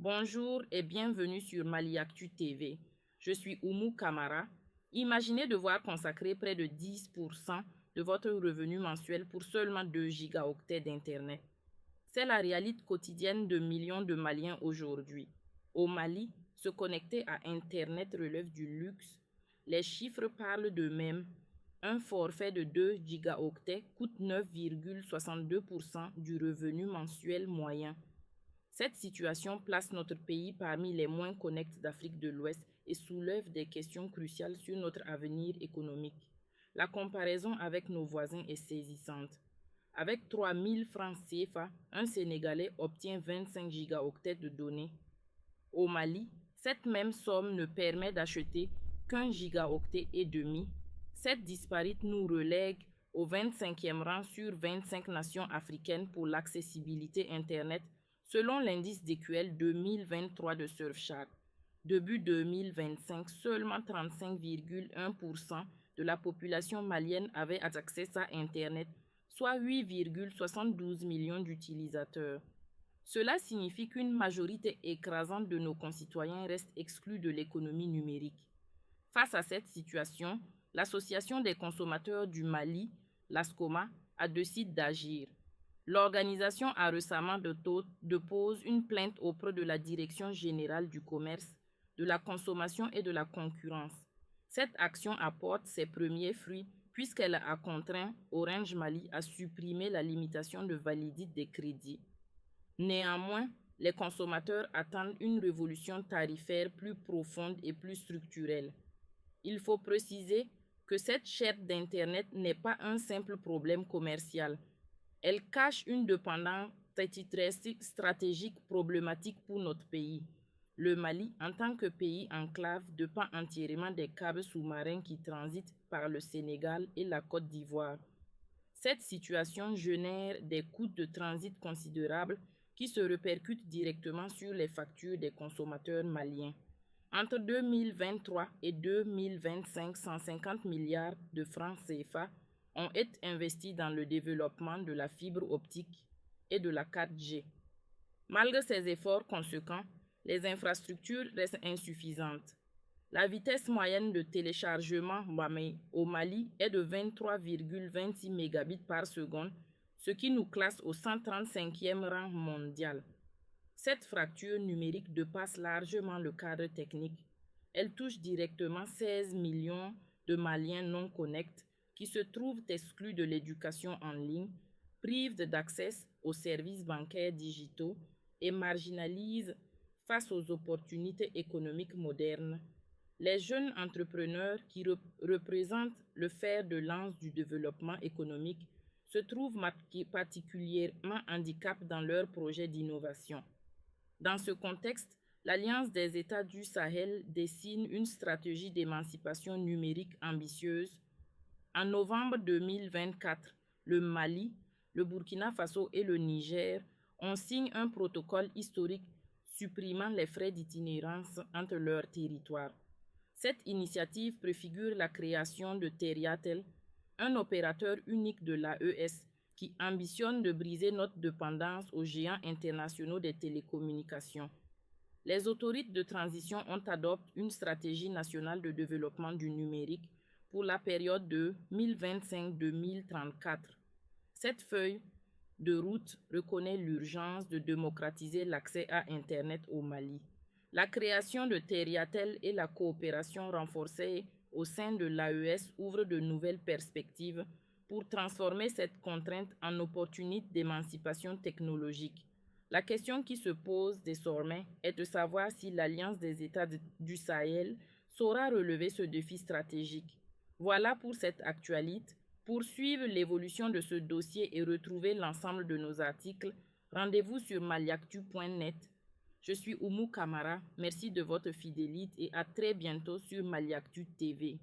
Bonjour et bienvenue sur Maliactu TV. Je suis Oumou Kamara. Imaginez devoir consacrer près de 10% de votre revenu mensuel pour seulement 2 gigaoctets d'Internet. C'est la réalité quotidienne de millions de Maliens aujourd'hui. Au Mali, se connecter à Internet relève du luxe. Les chiffres parlent d'eux-mêmes. Un forfait de 2 gigaoctets coûte 9,62% du revenu mensuel moyen. Cette situation place notre pays parmi les moins connectés d'Afrique de l'Ouest et soulève des questions cruciales sur notre avenir économique. La comparaison avec nos voisins est saisissante. Avec 3 000 francs CFA, un Sénégalais obtient 25 gigaoctets de données. Au Mali, cette même somme ne permet d'acheter qu'un gigaoctet et demi. Cette disparité nous relègue au 25e rang sur 25 nations africaines pour l'accessibilité Internet selon l'indice DQL 2023 de Surfshark. Début 2025, seulement 35,1% de la population malienne avait accès à Internet, soit 8,72 millions d'utilisateurs. Cela signifie qu'une majorité écrasante de nos concitoyens reste exclue de l'économie numérique. Face à cette situation, l'Association des consommateurs du Mali, l'ASCOMA, a décidé d'agir. L'organisation a récemment déposé une plainte auprès de la Direction générale du commerce, de la consommation et de la concurrence. Cette action apporte ses premiers fruits puisqu'elle a contraint Orange Mali à supprimer la limitation de validité des crédits. Néanmoins, les consommateurs attendent une révolution tarifaire plus profonde et plus structurelle. Il faut préciser que cette charte d'Internet n'est pas un simple problème commercial. Elle cache une dépendance stratégique problématique pour notre pays. Le Mali, en tant que pays enclave, dépend entièrement des câbles sous-marins qui transitent par le Sénégal et la Côte d'Ivoire. Cette situation génère des coûts de transit considérables qui se répercutent directement sur les factures des consommateurs maliens. Entre 2023 et 2025, 150 milliards de francs CFA ont été investis dans le développement de la fibre optique et de la 4G. Malgré ces efforts conséquents, les infrastructures restent insuffisantes. La vitesse moyenne de téléchargement au Mali est de 23,26 mégabits par seconde, ce qui nous classe au 135e rang mondial. Cette fracture numérique dépasse largement le cadre technique. Elle touche directement 16 millions de Maliens non connectés qui se trouvent exclus de l'éducation en ligne, privent d'accès aux services bancaires digitaux et marginalisent face aux opportunités économiques modernes. Les jeunes entrepreneurs qui représentent le fer de lance du développement économique se trouvent particulièrement handicapés dans leurs projets d'innovation. Dans ce contexte, l'Alliance des États du Sahel dessine une stratégie d'émancipation numérique ambitieuse. En novembre 2024, le Mali, le Burkina Faso et le Niger ont signé un protocole historique supprimant les frais d'itinérance entre leurs territoires. Cette initiative préfigure la création de Teriatel, un opérateur unique de l'AES qui ambitionne de briser notre dépendance aux géants internationaux des télécommunications. Les autorités de transition ont adopté une stratégie nationale de développement du numérique pour la période de 2025-2034. Cette feuille de route reconnaît l'urgence de démocratiser l'accès à Internet au Mali. La création de Teriatel et la coopération renforcée au sein de l'AES ouvrent de nouvelles perspectives pour transformer cette contrainte en opportunité d'émancipation technologique. La question qui se pose désormais est de savoir si l'Alliance des États du Sahel saura relever ce défi stratégique. Voilà pour cette actualité. Pour suivre l'évolution de ce dossier et retrouver l'ensemble de nos articles, rendez-vous sur maliactu.net. Je suis Oumou Kamara, merci de votre fidélité et à très bientôt sur Maliactu TV.